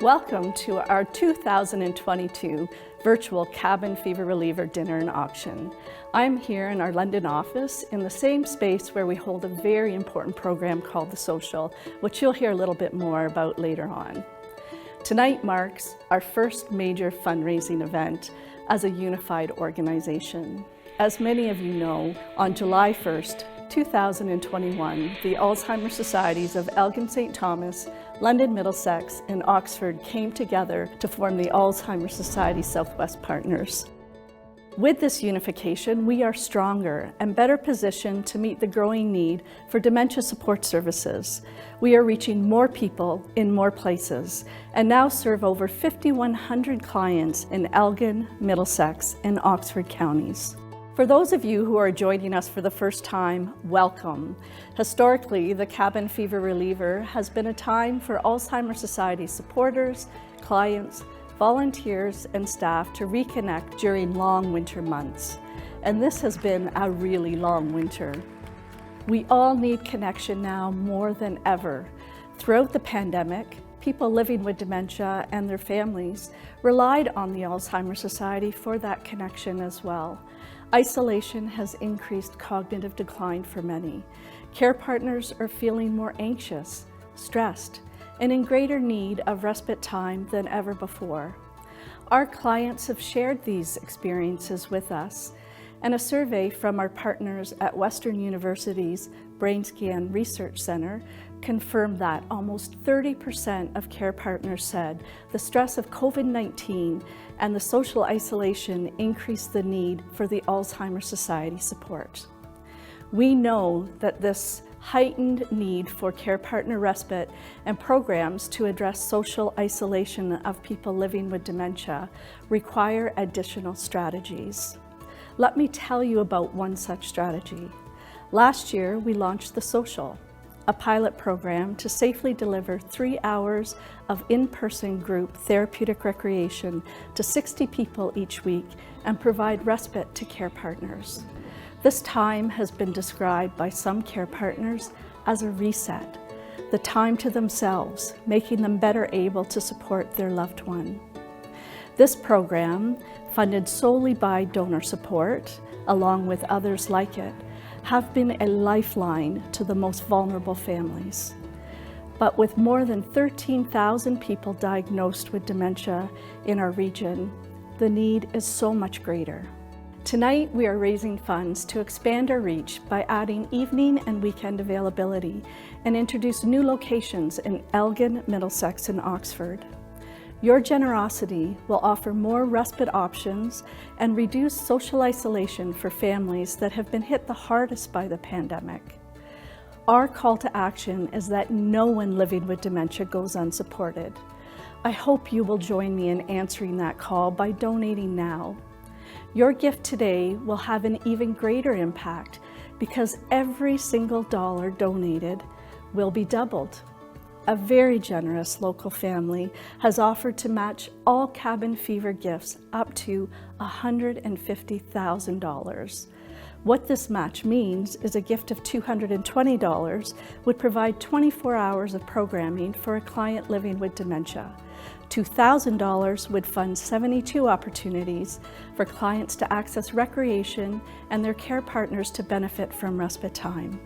Welcome to our 2022 virtual Cabin Fever Reliever Dinner and Auction. I'm here in our London office in the same space where we hold a very important program called The Social, which you'll hear a little bit more about later on. Tonight marks our first major fundraising event as a unified organization. As many of you know, on July 1st, 2021, the Alzheimer's Societies of ELGIN St. Thomas, London Middlesex, and Oxford came together to form the Alzheimer's Society Southwest Partners. With this unification, we are stronger and better positioned to meet the growing need for dementia support services. We are reaching more people in more places and now serve over 5,100 clients in Elgin, Middlesex, and Oxford counties. For those of you who are joining us for the first time, welcome. Historically, the Cabin Fever Reliever has been a time for Alzheimer's Society supporters, clients, volunteers, and staff to reconnect during long winter months. And this has been a really long winter. We all need connection now more than ever. Throughout the pandemic, people living with dementia and their families relied on the Alzheimer's Society for that connection as well. Isolation has increased cognitive decline for many. Care partners are feeling more anxious, stressed, and in greater need of respite time than ever before. Our clients have shared these experiences with us, and a survey from our partners at Western University's BrainsCAN Research Center confirmed that almost 30% of care partners said the stress of COVID-19 and the social isolation increased the need for the Alzheimer's Society support. We know that this heightened need for care partner respite and programs to address social isolation of people living with dementia require additional strategies. Let me tell you about one such strategy. Last year, we launched The Social, a pilot program to safely deliver 3 hours of in-person group therapeutic recreation to 60 people each week and provide respite to care partners. This time has been described by some care partners as a reset, the time to themselves, making them better able to support their loved one. This program, funded solely by donor support, along with others like it, have been a lifeline to the most vulnerable families. But with more than 13,000 people diagnosed with dementia in our region, the need is so much greater. Tonight, we are raising funds to expand our reach by adding evening and weekend availability and introduce new locations in Elgin, Middlesex, and Oxford. Your generosity will offer more respite options and reduce social isolation for families that have been hit the hardest by the pandemic. Our call to action is that no one living with dementia goes unsupported. I hope you will join me in answering that call by donating now. Your gift today will have an even greater impact because every single dollar donated will be doubled. A very generous local family has offered to match all Cabin Fever gifts up to $150,000. What this match means is a gift of $220 would provide 24 hours of programming for a client living with dementia. $2,000 would fund 72 opportunities for clients to access recreation and their care partners to benefit from respite time.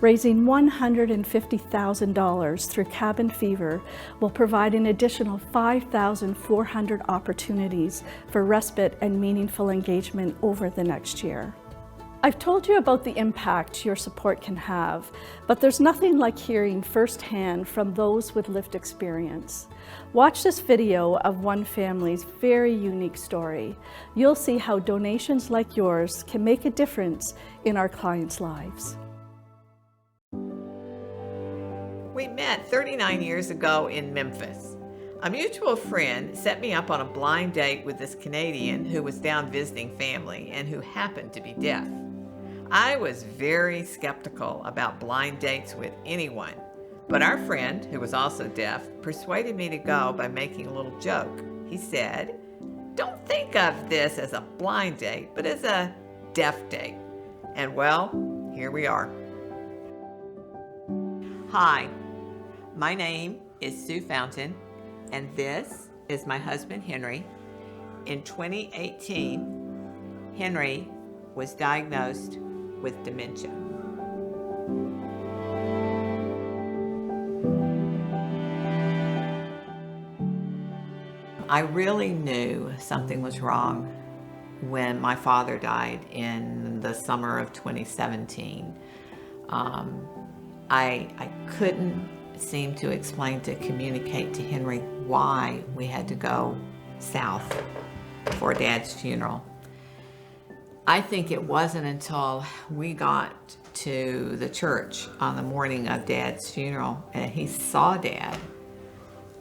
Raising $150,000 through Cabin Fever will provide an additional 5,400 opportunities for respite and meaningful engagement over the next year. I've told you about the impact your support can have, but there's nothing like hearing firsthand from those with lived experience. Watch this video of one family's very unique story. You'll see how donations like yours can make a difference in our clients' lives. We met 39 years ago in Memphis. A mutual friend set me up on a blind date with this Canadian who was down visiting family and who happened to be deaf. I was very skeptical about blind dates with anyone, but our friend, who was also deaf, persuaded me to go by making a little joke. He said, "Don't think of this as a blind date, but as a deaf date." And well, here we are. Hi, my name is Sue Fountain, And this is my husband, Henry. In 2018, Henry was diagnosed with dementia. I really knew something was wrong when my father died in the summer of 2017. I couldn't seem to explain, to communicate to Henry why we had to go south for Dad's funeral. I think it wasn't until we got to the church on the morning of Dad's funeral and he saw Dad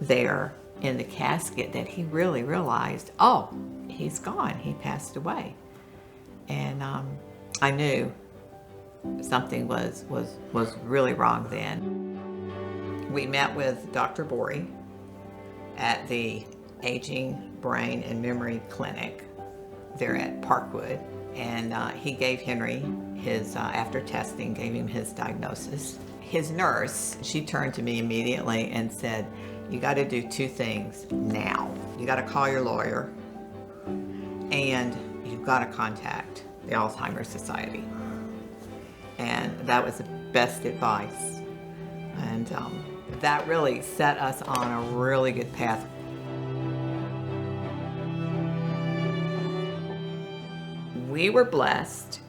there in the casket that he really realized, oh, he's gone, he passed away. And I knew something was really wrong then. We met with Dr. Borey at the Aging, Brain, and Memory Clinic there at Parkwood, and he gave Henry his, after testing, gave him his diagnosis. His nurse, she turned to me immediately and said, you got to do two things now. You got to call your lawyer, and you've got to contact the Alzheimer's Society. And that was the best advice. And that really set us on a really good path. We were blessed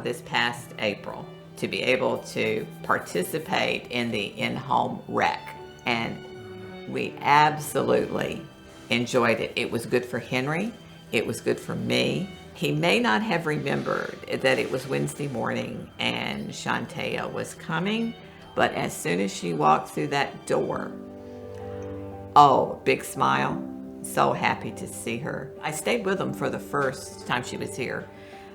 this past April to be able to participate in the in-home rec, and we absolutely enjoyed it. It was good for Henry, it was good for me. He may not have remembered that it was Wednesday morning and Shantea was coming, but as soon as she walked through that door, oh, big smile, so happy to see her. I stayed with him for the first time she was here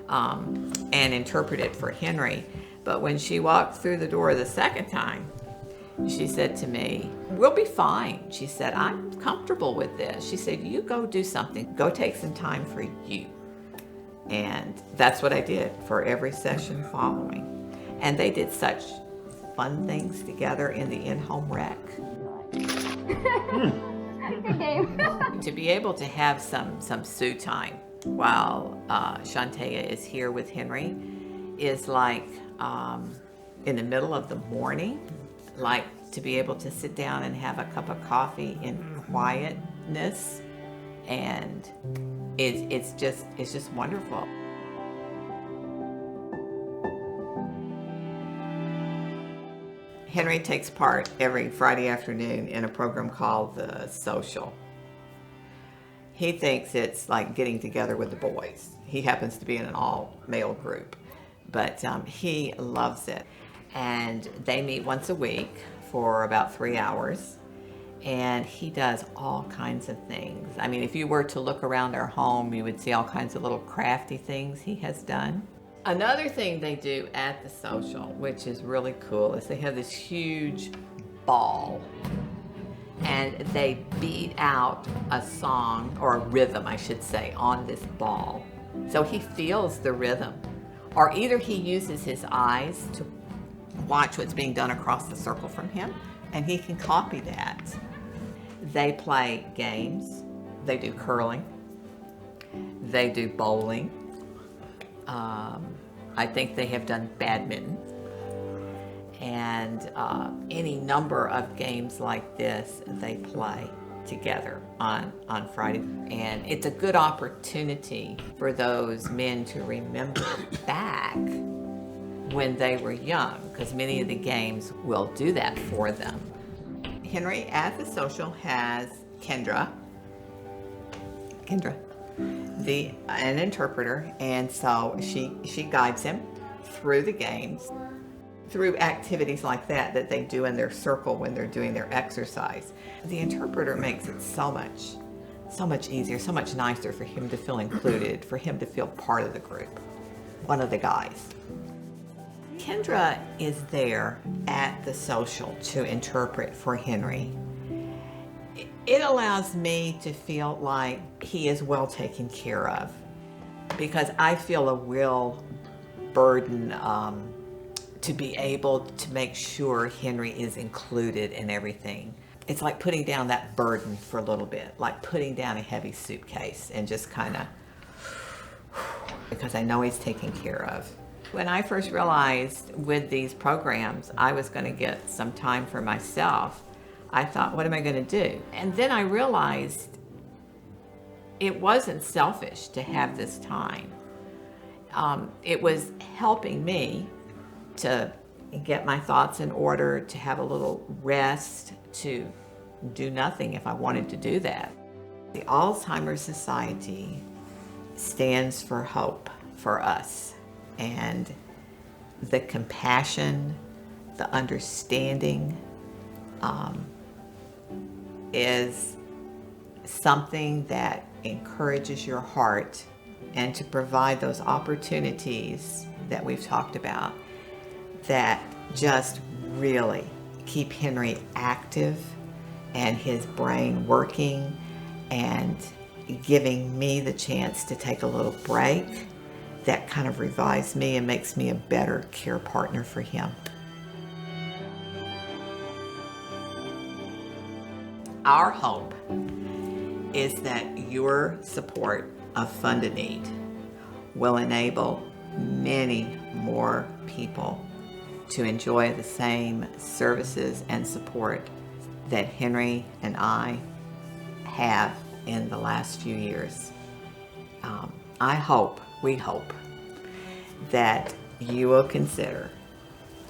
and interpreted for Henry, but when she walked through the door the second time, she said to me, we'll be fine. She said, I'm comfortable with this. She said, you go do something. Go take some time for you. And that's what I did for every session following. And they did such fun things together in the in-home rec. Good game. To be able to have some Sue time while Shantea is here with Henry is like in the middle of the morning, like to be able to sit down and have a cup of coffee in quietness, and it's just wonderful. Henry takes part every Friday afternoon in a program called The Social. He thinks it's like getting together with the boys. He happens to be in an all-male group, but he loves it. And they meet once a week for about 3 hours, and he does all kinds of things. I mean, if you were to look around our home, you would see all kinds of little crafty things he has done. Another thing they do at the Social, which is really cool, is they have this huge ball, and they beat out a song, or a rhythm, I should say, on this ball. So he feels the rhythm, or either he uses his eyes to watch what's being done across the circle from him, and he can copy that. They play games, they do curling, they do bowling, I think they have done badminton, and any number of games like this they play together on Friday. And it's a good opportunity for those men to remember back when they were young, because many of the games will do that for them. Henry at the Social has Kendra, an interpreter, and so she guides him through the games, through activities like that they do in their circle when they're doing their exercise. The interpreter makes it so much easier, so much nicer for him to feel included, for him to feel part of the group, one of the guys. Kendra is there at the Social to interpret for Henry. It allows me to feel like he is well taken care of, because I feel a real burden to be able to make sure Henry is included in everything. it's like putting down that burden for a little bit, like putting down a heavy suitcase and just kind of, because I know he's taken care of. When I first realized with these programs I was going to get some time for myself, I thought, what am I going to do? And then I realized it wasn't selfish to have this time. It was helping me to get my thoughts in order, to have a little rest, to do nothing if I wanted to do that. The Alzheimer's Society stands for hope for us, and the compassion, the understanding is something that encourages your heart, and to provide those opportunities that we've talked about that just really keep Henry active and his brain working, and giving me the chance to take a little break that kind of revives me and makes me a better care partner for him. Our hope is that your support of Fund a Need will enable many more people to enjoy the same services and support that Henry and I have in the last few years. We hope that you will consider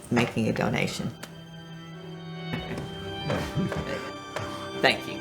making a donation. Thank you.